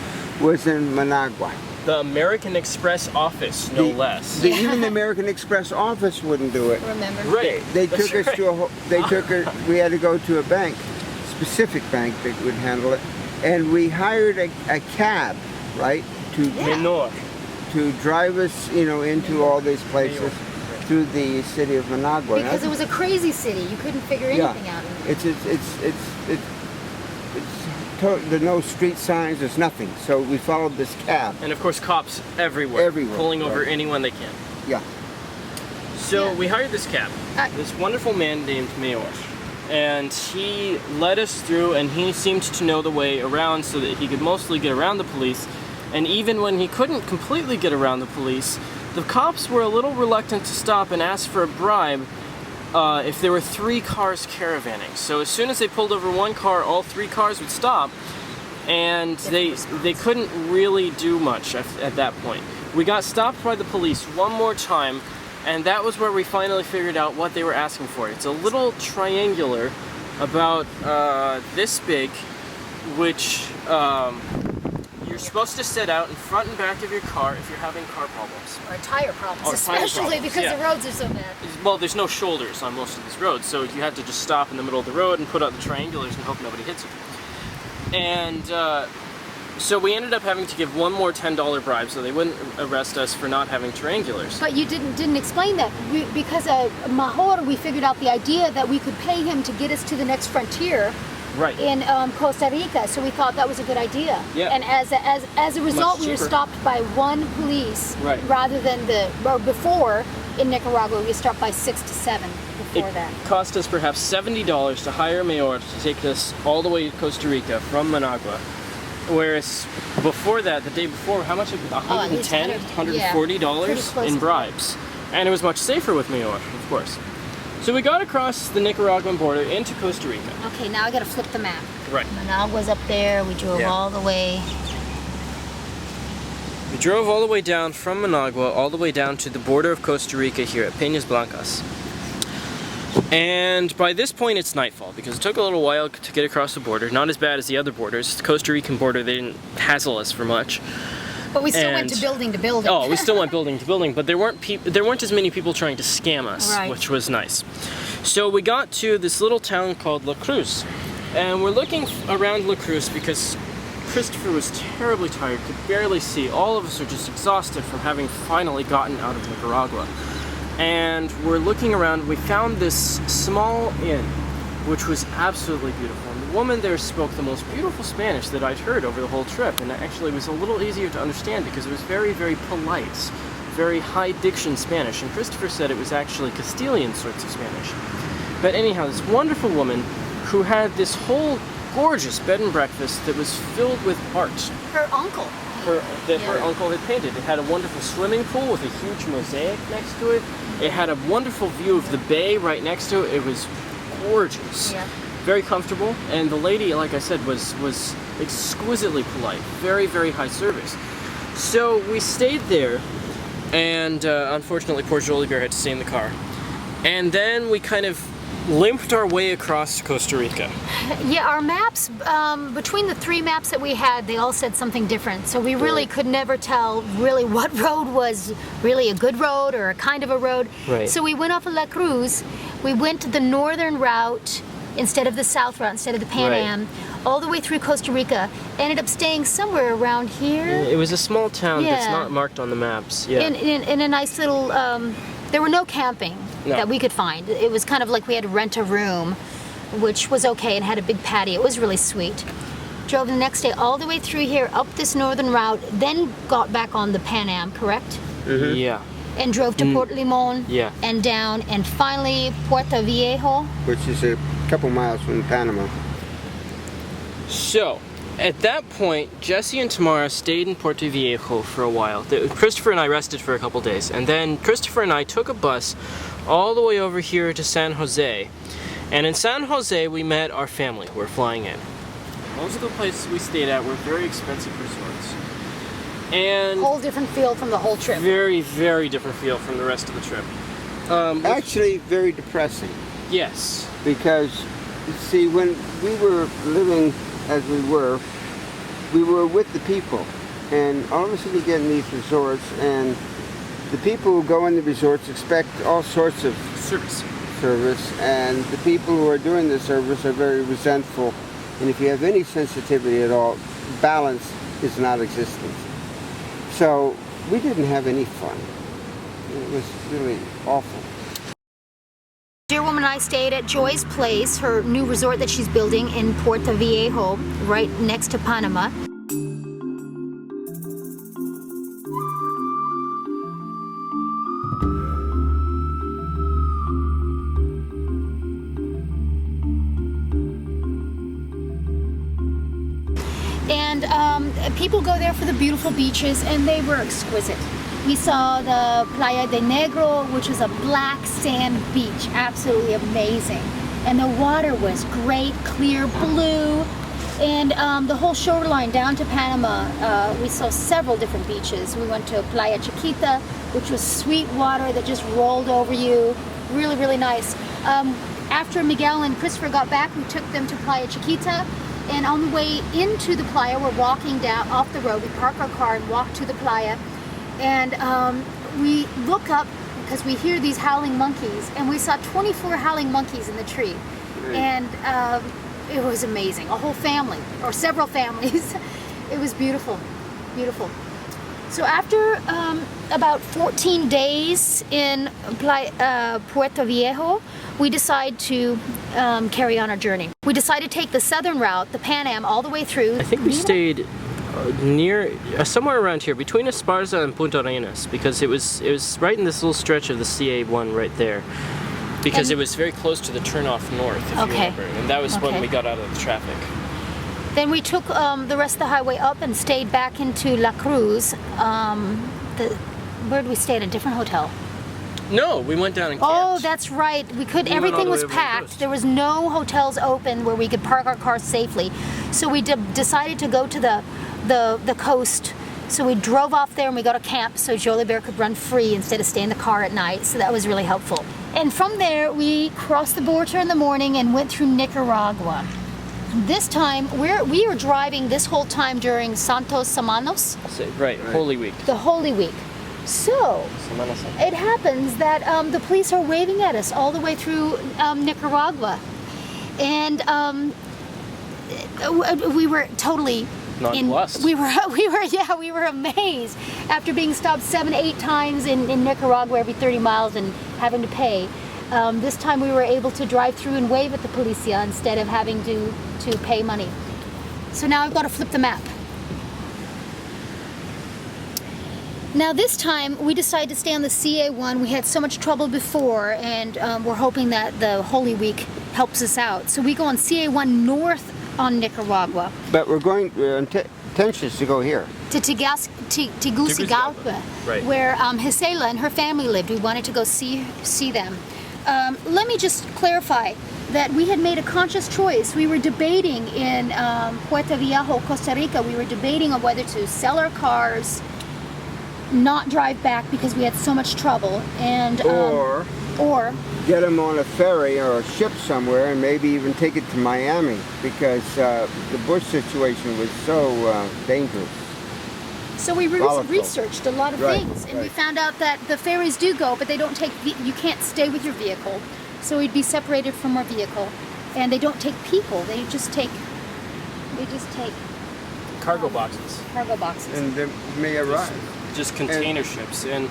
was in Managua. The American Express office, no less. Even the American Express office wouldn't do it. Remember? Right. They took us to we had to go to a bank, specific bank that would handle it, and we hired a cab, right, Menor. to drive us, into all these places through the city of Managua. Because it was a crazy city. You couldn't figure anything out. There's no street signs. There's nothing. So we followed this cab. And of course, cops everywhere. Pulling over right. anyone they can. Yeah. So we hired this cab. This wonderful man named Mayor. And he led us through, and he seemed to know the way around so that he could mostly get around the police. And even when he couldn't completely get around the police, the cops were a little reluctant to stop and ask for a bribe if there were 3 cars caravanning. So as soon as they pulled over one car, all 3 cars would stop, and they couldn't really do much at that point. We got stopped by the police one more time, and that was where we finally figured out what they were asking for. It's a little triangular about this big, which you're supposed to set out in front and back of your car if you're having car problems. Or tire problems, Or tire especially problems, because the roads are so bad. Well, there's no shoulders on most of these roads, so you have to just stop in the middle of the road and put out the triangulars and hope nobody hits you. And so we ended up having to give one more $10 bribe so they wouldn't arrest us for not having triangulars. But you didn't explain that. Because Major, we figured out the idea that we could pay him to get us to the next frontier. Right. In Costa Rica, so we thought that was a good idea. Yeah. And as a result, we were stopped by 1 police, right, rather than before in Nicaragua we were stopped by 6 to 7 before that. It cost us perhaps $70 to hire Mayor to take us all the way to Costa Rica from Managua. Whereas before that, the day before, how much? $110, $140 in bribes. And it was much safer with Mayor, of course. So we got across the Nicaraguan border into Costa Rica. Okay, now I gotta flip the map. Right. Managua's up there, we drove all the way. We drove all the way down from Managua, all the way down to the border of Costa Rica here at Peñas Blancas. And by this point it's nightfall, because it took a little while to get across the border. Not as bad as the other borders. The Costa Rican border, they didn't hassle us for much. But we still went to building to building. Oh, we still went building to building, but there weren't as many people trying to scam us, which was nice. So we got to this little town called La Cruz, and we're looking around La Cruz because Christopher was terribly tired, could barely see. All of us are just exhausted from having finally gotten out of Nicaragua. And we're looking around, we found this small inn, which was absolutely beautiful. And the woman there spoke the most beautiful Spanish that I'd heard over the whole trip, and actually it was a little easier to understand because it was very, very polite, very high diction Spanish, and Christopher said it was actually Castilian sorts of Spanish. But anyhow, this wonderful woman who had this whole gorgeous bed and breakfast that was filled with art. Her uncle. Her uncle had painted. It had a wonderful swimming pool with a huge mosaic next to it. It had a wonderful view of the bay right next to it. It was gorgeous. Yeah. Very comfortable, and the lady, like I said, was exquisitely polite. Very, very high service. So we stayed there, and unfortunately poor Jolie Bear had to stay in the car. And then we kind of limped our way across Costa Rica. Yeah, our maps, between the 3 maps that we had, they all said something different. So we really could never tell really what road was really a good road or a kind of a road. Right. So we went off of La Cruz, we went to the northern route instead of the south route, instead of the Pan Am, all the way through Costa Rica, ended up staying somewhere around here. It was a small town that's not marked on the maps. Yeah. In a nice little, there were no camping that we could find. It was kind of like we had to rent a room, which was okay, and had a big patio. It was really sweet. Drove the next day all the way through here, up this northern route, then got back on the Pan Am, correct? Mm-hmm. Yeah. And drove to Port Limon, and down, and finally Puerto Viejo. Which is a couple miles from Panama. So, at that point, Jesse and Tamara stayed in Puerto Viejo for a while. Christopher and I rested for a couple days, and then Christopher and I took a bus all the way over here to San Jose. And in San Jose, we met our family who were flying in. Most of the places we stayed at were very expensive resorts. And whole different feel from the whole trip. Very, very different feel from the rest of the trip. Actually, very depressing. Yes. Because, see, when we were living as we were with the people. And all of a sudden you get in these resorts, and the people who go in the resorts expect all sorts of Service. and the people who are doing the service are very resentful. And if you have any sensitivity at all, balance is not existent. So we didn't have any fun. It was really awful. Dear woman and I stayed at Joy's Place, her new resort that she's building in Puerto Viejo, right next to Panama. And people go there for the beautiful beaches, and they were exquisite. We saw the Playa de Negro, which was a black sand beach, absolutely amazing. And the water was great, clear blue. And the whole shoreline down to Panama, we saw several different beaches. We went to Playa Chiquita, which was sweet water that just rolled over you. Really, really nice. After Miguel and Christopher got back, we took them to Playa Chiquita. And on the way into the playa, we're walking down off the road. We park our car and walk to the playa. And we look up because we hear these howling monkeys. And we saw 24 howling monkeys in the tree. Right. And it was amazing. A whole family, or several families. It was beautiful, beautiful. So after about 14 days in Puerto Viejo, we decided to carry on our journey. We decided to take the southern route, the Pan Am, all the way through. I think we stayed near, somewhere around here, between Esparza and Punta Arenas, because it was right in this little stretch of the CA1 right there. Because it was very close to the turnoff north, if you remember. And that was when we got out of the traffic. Then we took the rest of the highway up and stayed back into La Cruz. Where did we stay? At a different hotel? No, we went down and camped. Oh, that's right. We could. Everything was packed. There was no hotels open where we could park our cars safely. So we decided to go to the coast. So we drove off there and we got a camp so Jolie Bear could run free instead of stay in the car at night. So that was really helpful. And from there, we crossed the border in the morning and went through Nicaragua. This time, we were driving this whole time during Santos Semanos. Right, Holy Week. The Holy Week. So, it happens that the police are waving at us all the way through Nicaragua. And we were totally nonplussed. We were amazed after being stopped 7-8 times in Nicaragua every 30 miles and having to pay. This time we were able to drive through and wave at the policia instead of having to pay money. So now I've got to flip the map. Now this time we decided to stay on the CA1. We had so much trouble before, and we're hoping that the Holy Week helps us out. So we go on CA1 north on Nicaragua. But we're going, intentions to go here. To Tegucigalpa, right, where Gisela and her family lived. We wanted to go see them. Let me just clarify that we had made a conscious choice. We were debating in Puerto Viejo, Costa Rica, we were debating on whether to sell our cars, not drive back because we had so much trouble, and or get them on a ferry or a ship somewhere and maybe even take it to Miami because the Bush situation was so dangerous. So we researched a lot of things, and we found out that the ferries do go, but they don't take. You can't stay with your vehicle, so we'd be separated from our vehicle, and they don't take people. They just take cargo boxes. Cargo boxes. And they may arrive. Just container ships, and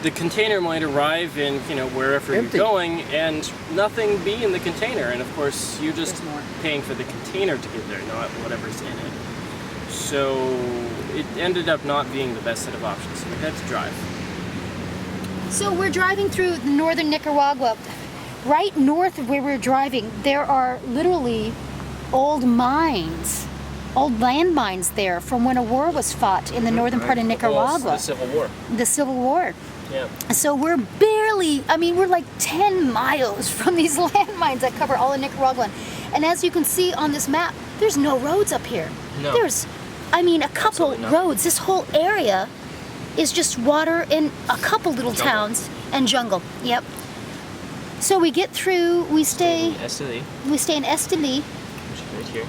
the container might arrive in wherever you're going, and nothing be in the container, and of course you're just paying for the container to get there, not whatever's in it. So it ended up not being the best set of options, so we had to drive. So we're driving through northern Nicaragua. Right north of where we're driving, there are literally old mines, old landmines there from when a war was fought in the northern part of Nicaragua. The Civil War. The Civil War. Yeah. So we're we're like 10 miles from these landmines that cover all of Nicaragua. And as you can see on this map, there's no roads up here. No. There's, a couple roads. This whole area is just water and a couple little towns and jungle. Yep. So we get through. We stay Esteli, in Esteli, which is right here.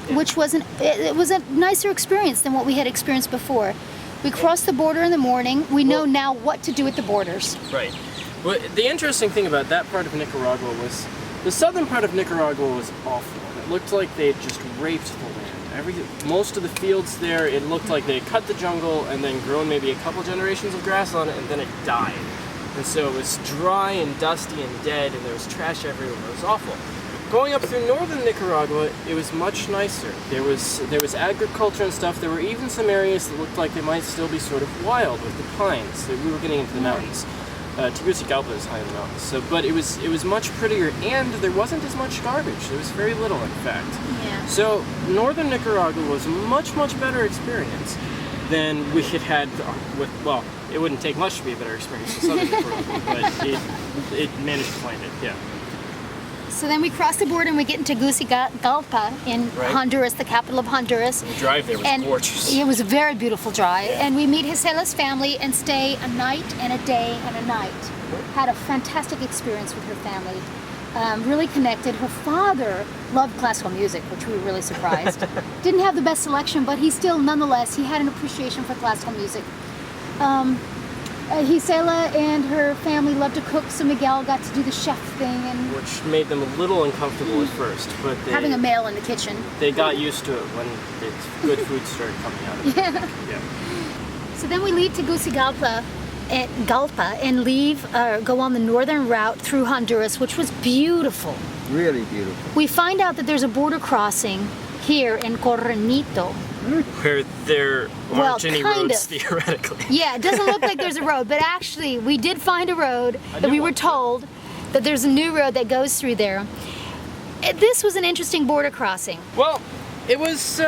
Yeah. which it was a nicer experience than what we had experienced before. We crossed the border in the morning. We know now what to do at the borders. Right. Well, the interesting thing about that part of Nicaragua was the southern part of Nicaragua was awful. It looked like they had just raped the land. Most of the fields there, it looked like they had cut the jungle and then grown maybe a couple generations of grass on it, and then it died. And so it was dry and dusty and dead, and there was trash everywhere. It was awful. Going up through northern Nicaragua, it was much nicer. There was agriculture and stuff. There were even some areas that looked like they might still be sort of wild with the pines. We were getting into the mountains. Tegucigalpa is high in the mountains. So, but it was much prettier, and there wasn't as much garbage. There was very little, in fact. Yeah. So northern Nicaragua was a much better experience than we had with. Well, it wouldn't take much to be a better experience with southern Nicaragua, but it managed to find it. Yeah. So then we cross the border and we get into Tegucigalpa in Honduras, the capital of Honduras. The drive there was gorgeous. It was a very beautiful drive. Yeah. And we meet Gisela's family and stay a night and a day and a night. Had a fantastic experience with her family. Really connected. Her father loved classical music, which we were really surprised. Didn't have the best selection, but he still, nonetheless, he had an appreciation for classical music. Gisela and her family loved to cook, so Miguel got to do the chef thing, and which made them a little uncomfortable at first, but having a male in the kitchen. They got used to it when good food started coming out of it. Yeah. So then we leave Tegucigalpa and leave, go on the northern route through Honduras, which was beautiful. Really beautiful. We find out that there's a border crossing here in Correnito. Where there aren't any roads, theoretically. Yeah, it doesn't look like there's a road, but actually we did find a road that we were told that there's a new road that goes through there. This was an interesting border crossing. Well, it was,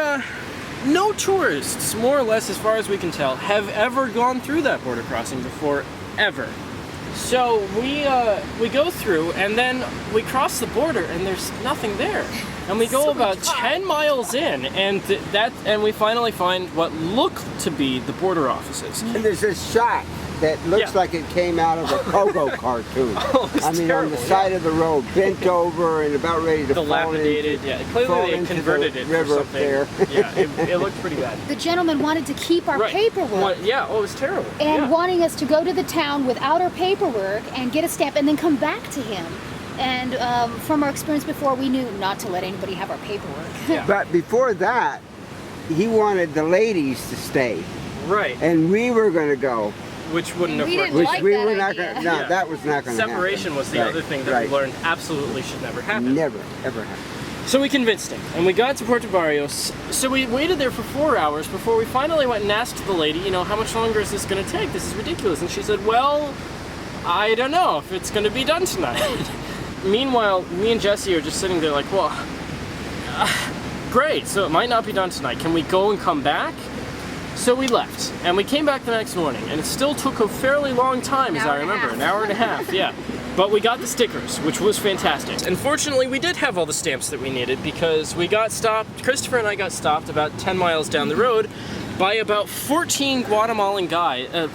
no tourists, more or less as far as we can tell, have ever gone through that border crossing before, ever. So we go through and then we cross the border and there's nothing there. And we go about 10 miles in, and we finally find what look to be the border offices. And there's this shot that looks like it came out of a Pogo cartoon. I mean, terrible, on the side of the road, bent over and about ready to fall dilapidated, clearly they converted it river or something. There. Yeah, it looked pretty bad. The gentleman wanted to keep our paperwork. It was terrible. And wanting us to go to the town without our paperwork and get a stamp and then come back to him. And from our experience before, we knew not to let anybody have our paperwork. Yeah. But before that, he wanted the ladies to stay. Right. And we were going to go. Which wouldn't have worked. Like we that were not idea. going. No, that was not going to happen. Separation was the other thing that we learned absolutely should never happen. Never, ever happen. So we convinced him, and we got to Puerto Barrios. So we waited there for 4 hours before we finally went and asked the lady, how much longer is this going to take? This is ridiculous. And she said, well, I don't know if it's going to be done tonight. Meanwhile, me and Jesse are just sitting there like, well, great, so it might not be done tonight. Can we go and come back? So we left, and we came back the next morning, and it still took a fairly long time, as I remember, an hour and a half, yeah. But we got the stickers, which was fantastic. Unfortunately, we did have all the stamps that we needed because we got stopped, Christopher and I got stopped about 10 miles down the road by about 14 Guatemalan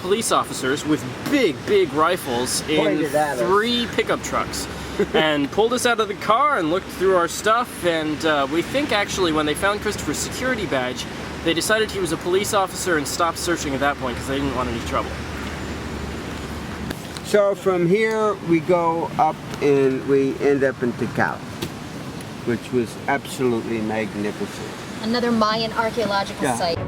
police officers with big rifles in 3 pickup trucks. And pulled us out of the car and looked through our stuff, and we think actually when they found Christopher's security badge, they decided he was a police officer and stopped searching at that point because they didn't want any trouble. So from here we go up and we end up in Tikal, which was absolutely magnificent. Another Mayan archaeological site.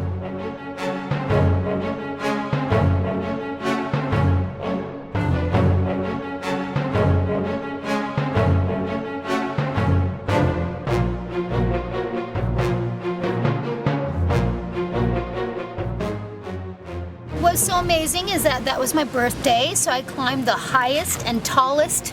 What's so amazing is that was my birthday, so I climbed the highest and tallest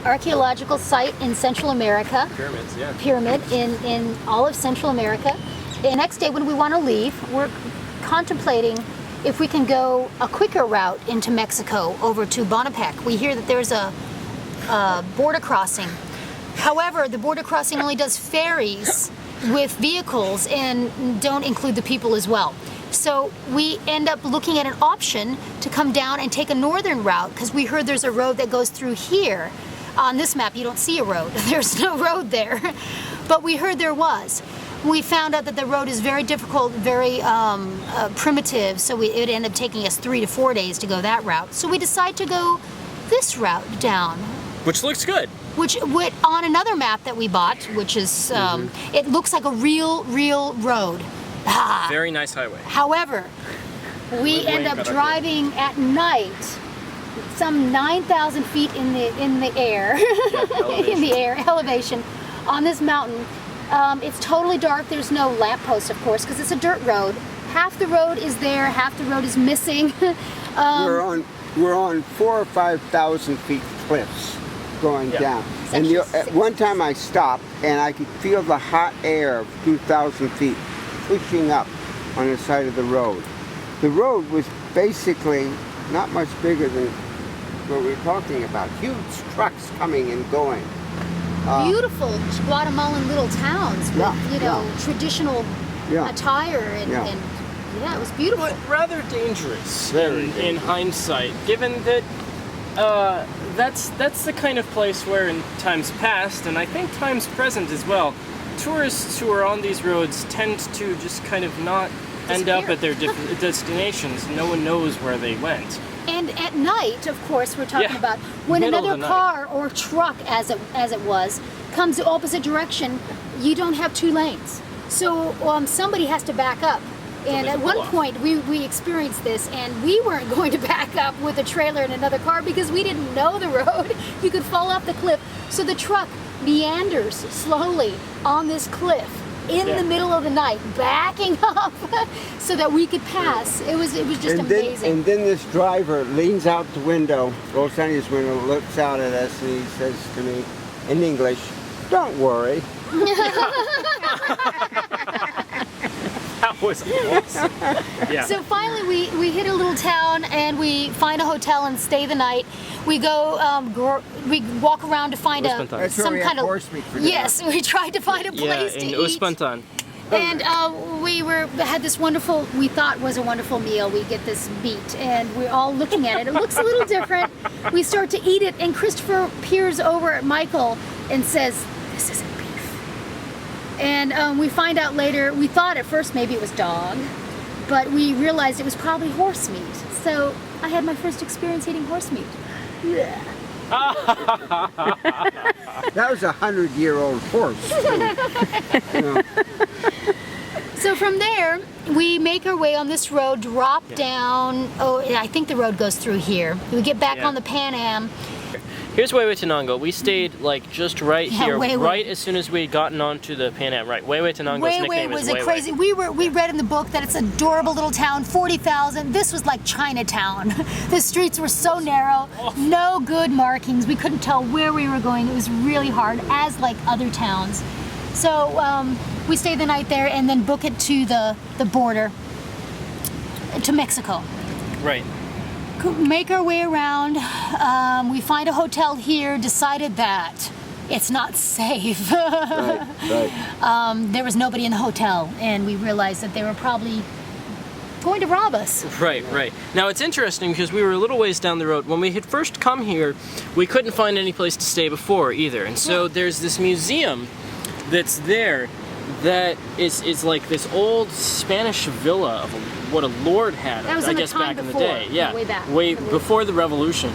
archaeological site in Central America. Pyramids, yeah. Pyramid in all of Central America. The next day when we want to leave, we're contemplating if we can go a quicker route into Mexico over to Bonaparte. We hear that there's a border crossing. However, the border crossing only does ferries with vehicles and don't include the people as well. So we end up looking at an option to come down and take a northern route because we heard there's a road that goes through here. On this map, you don't see a road. There's no road there. But we heard there was. We found out that the road is very difficult, very primitive, so it ended up taking us 3 to 4 days to go that route. So we decided to go this route down. Which looks good. Which on another map that we bought, which is, it looks like a real road. Ah. Very nice highway. However, we end up driving at night, some 9,000 feet in the air, in the air elevation, on this mountain. It's totally dark. There's no lamppost, of course, because it's a dirt road. Half the road is there, half the road is missing. We're on 4,000 or 5,000 feet cliffs going down. And at one time I stopped and I could feel the hot air of 2,000 feet pushing up on the side of the road. The road was basically not much bigger than what we were talking about. Huge trucks coming and going. Beautiful Guatemalan little towns with, traditional attire and yeah, it was beautiful. But rather dangerous in hindsight, given that that's the kind of place where in times past, and I think times present as well, tourists who are on these roads tend to just kind of not end up at their destinations. No one knows where they went. And at night, of course, we're talking about when another car or truck, as it was, comes the opposite direction, you don't have 2 lanes. So somebody has to back up. And at one point, we experienced this, and we weren't going to back up with a trailer and another car because we didn't know the road. You could fall off the cliff. So the truck meanders slowly on this cliff in the middle of the night, backing up so that we could pass. It was just amazing. And then this driver leans out the window, rolls down his window, looks out at us, and he says to me in English, "Don't worry." That was awesome. Yeah. So finally we hit a little town and we find a hotel and stay the night. We go, we walk around to find some kind of horse meat for dinner. Yes, we tried to find a place to eat. in Uspantan. And we had this wonderful, we thought was a wonderful meal. We get this meat and we're all looking at it. It looks a little different. We start to eat it and Christopher peers over at Michael and says, "This isn't beef." And we find out later, we thought at first maybe it was dog, but we realized it was probably horse meat. So I had my first experience eating horse meat. Yeah. That was a 100-year-old horse. So from there, we make our way on this road, drop down. Oh, I think the road goes through here. We get back on the Pan Am. Here's Huehuetenango. We stayed like just right here, Huehue. right as soon as we had gotten onto the Pan Am. Right, Huehuetenango's nickname is was a crazy. We read in the book that it's an adorable little town, 40,000. This was like Chinatown. The streets were so narrow, no good markings. We couldn't tell where we were going. It was really hard, as like other towns. So we stayed the night there and then book it to the border to Mexico. Right. Make our way around. We find a hotel here, decided that it's not safe. Right. There was nobody in the hotel, and we realized that they were probably going to rob us. Right. Now it's interesting because we were a little ways down the road. When we had first come here, we couldn't find any place to stay before either. And so there's this museum that's there that is like this old Spanish villa of what a lord had, That was I in the guess time back in the before, day. Yeah, way back. way before the revolution.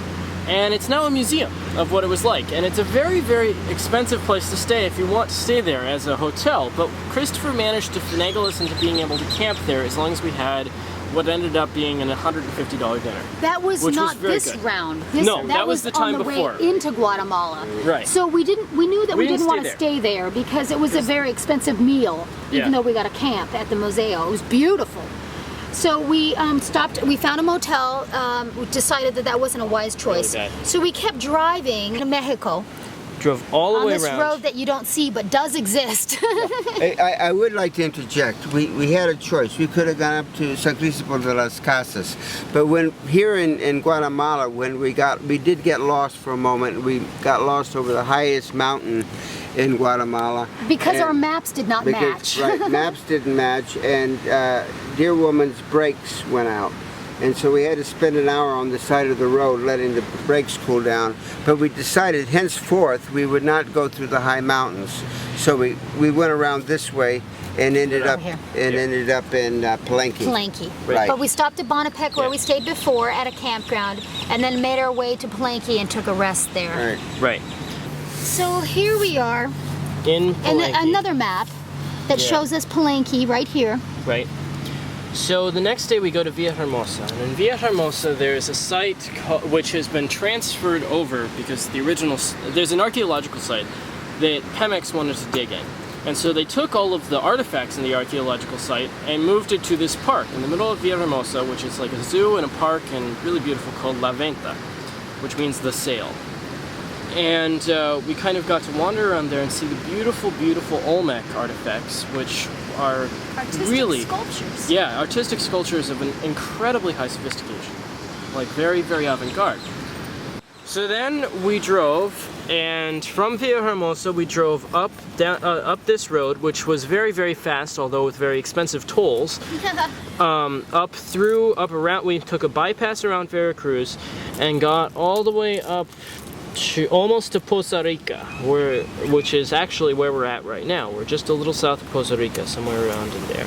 And it's now a museum of what it was like. And it's a very, very expensive place to stay if you want to stay there as a hotel. But Christopher managed to finagle us into being able to camp there as long as we had what ended up being an $150 dinner. That was not this good. round. No, that was the time on the before. way into Guatemala. Right. So we knew that we didn't want to there. stay there because it was a very expensive meal, even though we got a camp at the Museo. It was beautiful. So we stopped, we found a motel, we decided that wasn't a wise choice. Really bad. So we kept driving to Mexico Drove all the on way this around. road that you don't see but does exist. I would like to interject. We had a choice. We could have gone up to San Cristobal de las Casas, but when here in Guatemala, when we did get lost for a moment. We got lost over the highest mountain in Guatemala because and our maps did not match. Right, maps didn't match, and dear woman's brakes went out, And so we had to spend an hour on the side of the road letting the brakes cool down. But we decided henceforth we would not go through the high mountains. So we went around this way and ended up here. in Palenque. Palenque. Right. But we stopped at Bonapec where we stayed before at a campground, and then made our way to Palenque and took a rest there. Right. Right. So here we are, In and Palenque. another map that Yeah. shows us Palenque right here. Right. So the next day we go to Villahermosa, and in Villahermosa there's a site which has been transferred over because the original, there's an archaeological site that Pemex wanted to dig in. And so they took all of the artifacts in the archaeological site and moved it to this park in the middle of Villahermosa, which is like a zoo and a park and really beautiful, called La Venta, which means the sail. And we kind of got to wander around there and see the beautiful, beautiful Olmec artifacts, which are Artistic really, sculptures. yeah, artistic sculptures of an incredibly high sophistication, like very, very avant-garde. So then we drove, and from Villahermosa we drove up up this road, which was very, very fast, although with very expensive tolls. Around. We took a bypass around Veracruz, and got all the way up to almost to Poza Rica, which is actually where we're at right now. We're just a little south of Poza Rica, somewhere around in there.